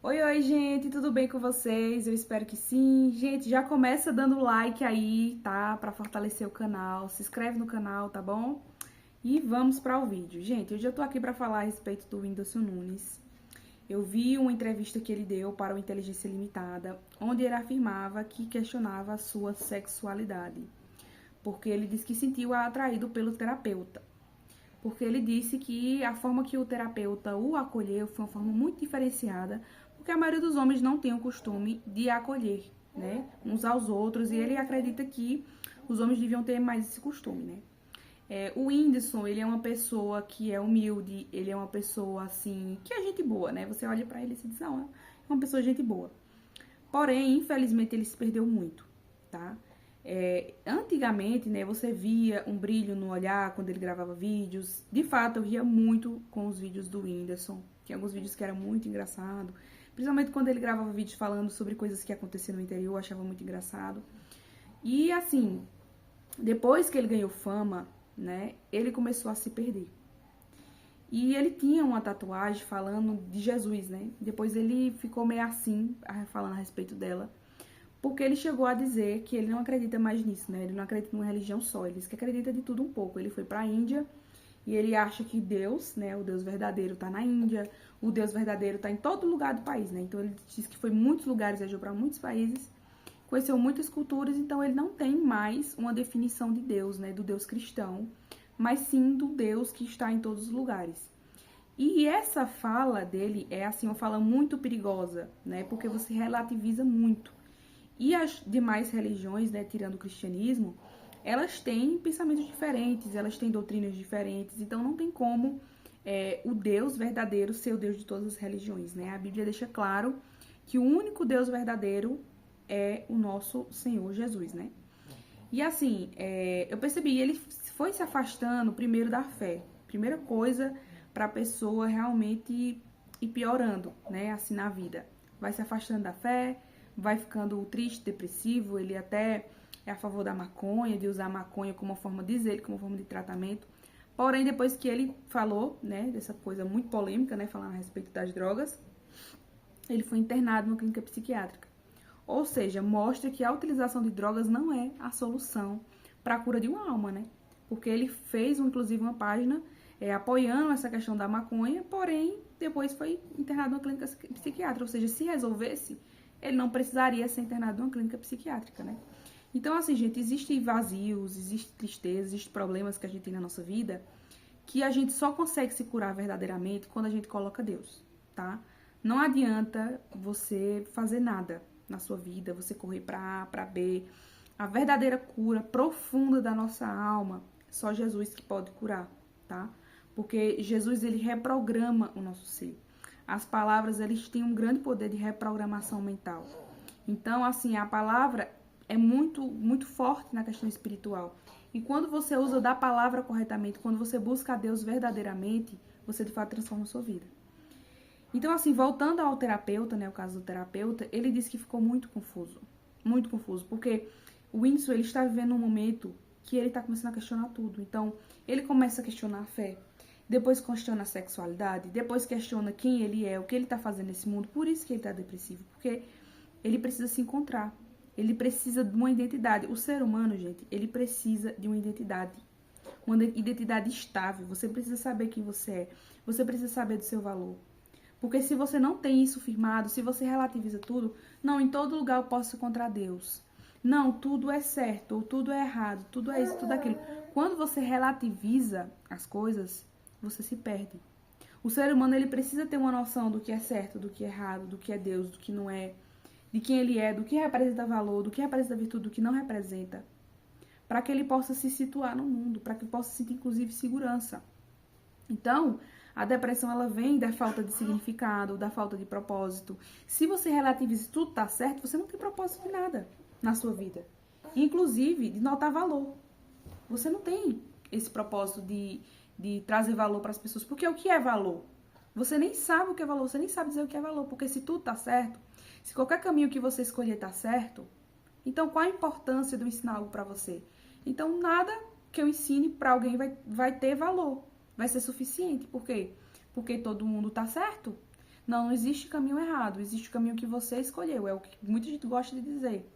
Oi, oi, gente, tudo bem com vocês? Eu espero que sim. Gente, já começa dando like aí, tá? Pra fortalecer o canal. Se inscreve no canal, tá bom? E vamos para o vídeo. Gente, hoje eu tô aqui pra falar a respeito do Whindersson Nunes. Eu vi uma entrevista que ele deu para o Inteligência Limitada, onde ele afirmava que questionava a sua sexualidade, porque ele disse que sentiu atraído pelo terapeuta. Porque ele disse que a forma que o terapeuta o acolheu foi uma forma muito diferenciada, porque a maioria dos homens não tem o costume de acolher, né, uns aos outros, e ele acredita que os homens deviam ter mais esse costume, né. O Whindersson, ele é uma pessoa que é humilde, ele é uma pessoa, assim, que é gente boa, né, você olha pra ele e se diz, não, é uma pessoa gente boa. Porém, infelizmente, ele se perdeu muito, tá? Antigamente, né, você via um brilho no olhar quando ele gravava vídeos. De fato, eu ria muito com os vídeos do Whindersson. Tinha alguns vídeos que eram muito engraçados. Principalmente quando ele gravava vídeos falando sobre coisas que aconteciam no interior, eu achava muito engraçado. E assim, depois que ele ganhou fama, né, ele começou a se perder. E ele tinha uma tatuagem falando de Jesus, né? Depois ele ficou meio assim, falando a respeito dela. Porque ele chegou a dizer que ele não acredita mais nisso, né? Ele não acredita numa religião só, ele diz que acredita de tudo um pouco. Ele foi para a Índia e ele acha que Deus, né, o Deus verdadeiro tá na Índia, o Deus verdadeiro tá em todo lugar do país, né? Então ele diz que foi em muitos lugares, viajou para muitos países, conheceu muitas culturas, então ele não tem mais uma definição de Deus, né, do Deus cristão, mas sim do Deus que está em todos os lugares. E essa fala dele é assim uma fala muito perigosa, né? Porque você relativiza muito. E as demais religiões, né, tirando o cristianismo, elas têm pensamentos diferentes, elas têm doutrinas diferentes, então não tem como o Deus verdadeiro ser o Deus de todas as religiões, né? A Bíblia deixa claro que o único Deus verdadeiro é o nosso Senhor Jesus, né? E assim, eu percebi, ele foi se afastando primeiro da fé. Primeira coisa para a pessoa realmente ir piorando, né, assim na vida. Vai se afastando da fé, vai ficando triste, depressivo, ele até é a favor da maconha, de usar a maconha como uma forma, diz ele, como uma forma de tratamento. Porém, depois que ele falou, né, dessa coisa muito polêmica, né, falando a respeito das drogas, ele foi internado numa clínica psiquiátrica. Ou seja, mostra que a utilização de drogas não é a solução para a cura de uma alma, né? Porque ele fez, inclusive, uma página apoiando essa questão da maconha, porém, depois foi internado numa clínica psiquiátrica. Ou seja, se resolvesse, ele não precisaria ser internado numa clínica psiquiátrica, né? Então, assim, gente, existem vazios, existe tristeza, existem problemas que a gente tem na nossa vida que a gente só consegue se curar verdadeiramente quando a gente coloca Deus, tá? Não adianta você fazer nada na sua vida, você correr para A, para B. A verdadeira cura profunda da nossa alma, só Jesus que pode curar, tá? Porque Jesus, ele reprograma o nosso ser. As palavras, eles têm um grande poder de reprogramação mental. Então, assim, a palavra é muito forte na questão espiritual. E quando você usa da palavra corretamente, quando você busca a Deus verdadeiramente, você de fato transforma a sua vida. Então, assim, voltando ao terapeuta, né, o caso do terapeuta, ele disse que ficou muito confuso, porque o Whindersson, ele está vivendo um momento que ele está começando a questionar tudo. Então, ele começa a questionar a fé, depois questiona a sexualidade, depois questiona quem ele é, o que ele está fazendo nesse mundo, por isso que ele está depressivo, porque ele precisa se encontrar, ele precisa de uma identidade. O ser humano, gente, ele precisa de uma identidade estável. Você precisa saber quem você é, você precisa saber do seu valor. Porque se você não tem isso firmado, se você relativiza tudo, não, em todo lugar eu posso encontrar Deus. Não, tudo é certo, ou tudo é errado, tudo é isso, tudo é aquilo. Quando você relativiza as coisas, você se perde. O ser humano, ele precisa ter uma noção do que é certo, do que é errado, do que é Deus, do que não é, de quem ele é, do que representa valor, do que representa virtude, do que não representa. Para que ele possa se situar no mundo, para que ele possa sentir, inclusive, segurança. Então, a depressão, ela vem da falta de significado, da falta de propósito. Se você relativiza tudo tá certo, você não tem propósito de nada na sua vida. Inclusive, de notar valor. Você não tem esse propósito de trazer valor para as pessoas. Porque o que é valor? Você nem sabe o que é valor, você nem sabe dizer o que é valor. Porque se tudo tá certo, se qualquer caminho que você escolher tá certo, então qual a importância de eu ensinar algo para você? Então, nada que eu ensine para alguém vai ter valor. Vai ser suficiente. Por quê? Porque todo mundo tá certo. Não existe caminho errado, existe o caminho que você escolheu, é o que muita gente gosta de dizer.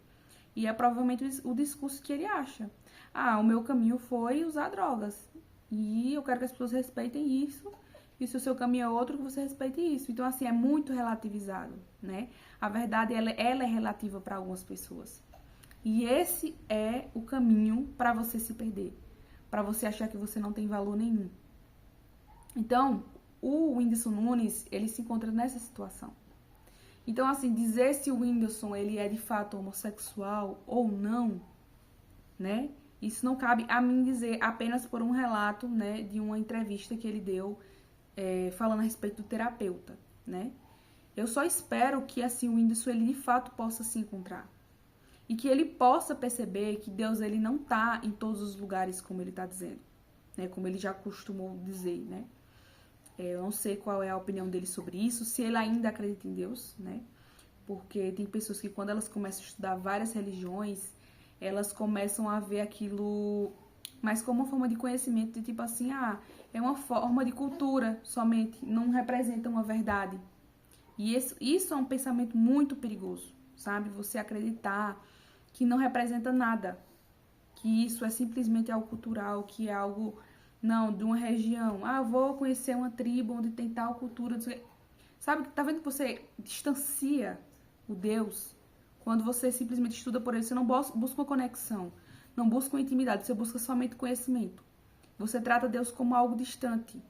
E é provavelmente o discurso que ele acha. Ah, o meu caminho foi usar drogas. E eu quero que as pessoas respeitem isso. E se o seu caminho é outro, que você respeite isso. Então, assim, é muito relativizado, né? A verdade, ela é relativa para algumas pessoas. E esse é o caminho para você se perder. Para você achar que você não tem valor nenhum. Então, o Whindersson Nunes, ele se encontra nessa situação. Então, assim, dizer se o Whindersson, ele é de fato homossexual ou não, né? Isso não cabe a mim dizer apenas por um relato, né, de uma entrevista que ele deu falando a respeito do terapeuta, né? Eu só espero que, assim, o Whindersson, ele de fato possa se encontrar. E que ele possa perceber que Deus, ele não tá em todos os lugares, como ele tá dizendo, né? Como ele já costumou dizer, né? Eu não sei qual é a opinião dele sobre isso, se ele ainda acredita em Deus, né? Porque tem pessoas que quando elas começam a estudar várias religiões, elas começam a ver aquilo mais como uma forma de conhecimento, de tipo assim, é uma forma de cultura somente, não representa uma verdade. E isso é um pensamento muito perigoso, sabe? Você acreditar que não representa nada, que isso é simplesmente algo cultural, que é algo... Não, de uma região. Vou conhecer uma tribo onde tem tal cultura. Sabe, tá vendo que você distancia o Deus? Quando você simplesmente estuda por ele, você não busca uma conexão, não busca uma intimidade, você busca somente conhecimento. Você trata Deus como algo distante,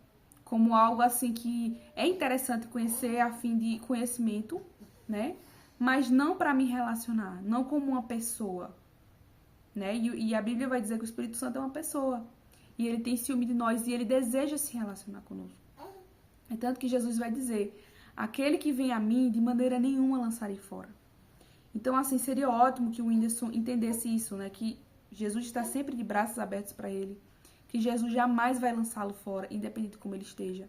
como algo assim que é interessante conhecer a fim de conhecimento, né? Mas não para me relacionar, não como uma pessoa, né? E a Bíblia vai dizer que o Espírito Santo é uma pessoa. E ele tem ciúme de nós e ele deseja se relacionar conosco. É tanto que Jesus vai dizer, aquele que vem a mim, de maneira nenhuma lançarei fora. Então, assim, seria ótimo que o Whindersson entendesse isso, né? Que Jesus está sempre de braços abertos para ele. Que Jesus jamais vai lançá-lo fora, independente de como ele esteja.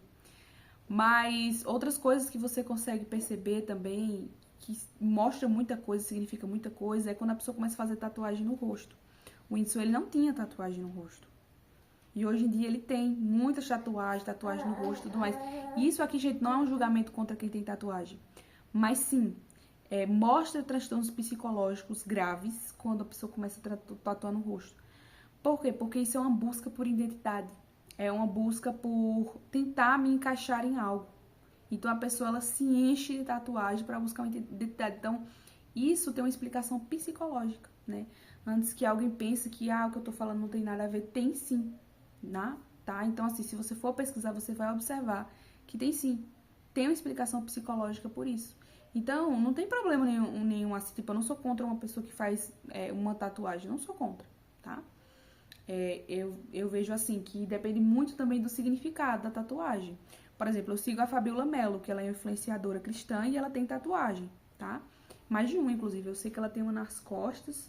Mas outras coisas que você consegue perceber também, que mostra muita coisa, significa muita coisa, é quando a pessoa começa a fazer tatuagem no rosto. O Whindersson, ele não tinha tatuagem no rosto. E hoje em dia ele tem muitas tatuagem no rosto e tudo mais. E isso aqui, gente, não é um julgamento contra quem tem tatuagem. Mas sim, mostra transtornos psicológicos graves quando a pessoa começa a tatuar no rosto. Por quê? Porque isso é uma busca por identidade. É uma busca por tentar me encaixar em algo. Então a pessoa, ela se enche de tatuagem para buscar uma identidade. Então, isso tem uma explicação psicológica, né? Antes que alguém pense que o que eu tô falando não tem nada a ver, tem sim. Tá? Então, assim, se você for pesquisar, você vai observar que tem sim, tem uma explicação psicológica por isso. Então, não tem problema nenhum assim, tipo, eu não sou contra uma pessoa que faz uma tatuagem, não sou contra, tá? Eu vejo assim, que depende muito também do significado da tatuagem. Por exemplo, eu sigo a Fabiola Mello, que ela é influenciadora cristã e ela tem tatuagem, tá? Mais de uma, inclusive, eu sei que ela tem uma nas costas,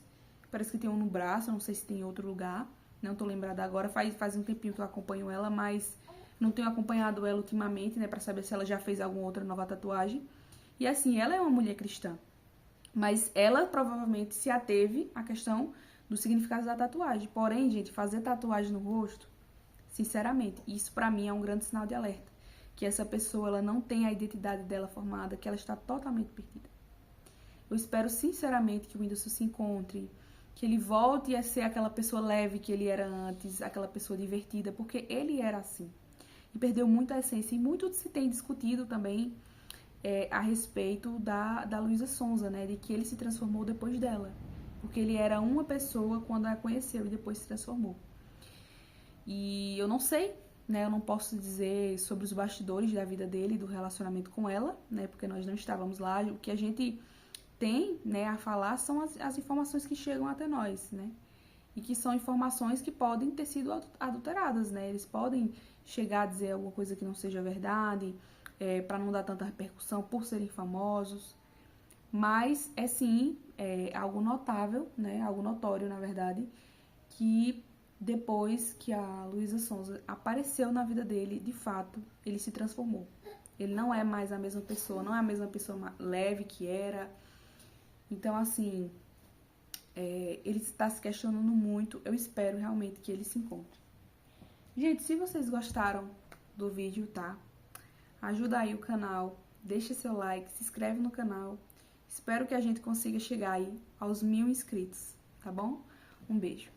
parece que tem uma no braço, eu não sei se tem em outro lugar. Não tô lembrada agora, faz um tempinho que eu acompanho ela, mas não tenho acompanhado ela ultimamente, né, pra saber se ela já fez alguma outra nova tatuagem. E assim, ela é uma mulher cristã, mas ela provavelmente se ateve à questão do significado da tatuagem. Porém, gente, fazer tatuagem no rosto, sinceramente, isso pra mim é um grande sinal de alerta. Que essa pessoa, ela não tem a identidade dela formada, que ela está totalmente perdida. Eu espero sinceramente que o Whindersson se encontre, que ele volte a ser aquela pessoa leve que ele era antes, aquela pessoa divertida, porque ele era assim. E perdeu muita essência. E muito se tem discutido também a respeito da Luísa Sonza, né? De que ele se transformou depois dela. Porque ele era uma pessoa quando a conheceu e depois se transformou. E eu não sei, né? Eu não posso dizer sobre os bastidores da vida dele, do relacionamento com ela, né? Porque nós não estávamos lá. O que a gente tem, né, a falar são as informações que chegam até nós, né? E que são informações que podem ter sido adulteradas, né? Eles podem chegar a dizer alguma coisa que não seja verdade, para não dar tanta repercussão por serem famosos. Mas é sim algo notável, né? Algo notório, na verdade, que depois que a Luísa Sonza apareceu na vida dele, de fato, ele se transformou. Ele não é mais a mesma pessoa, não é a mesma pessoa leve que era. Então, assim, ele está se questionando muito. Eu espero realmente que ele se encontre. Gente, se vocês gostaram do vídeo, tá? Ajuda aí o canal, deixa seu like, se inscreve no canal. Espero que a gente consiga chegar aí aos 1000 inscritos, tá bom? Um beijo.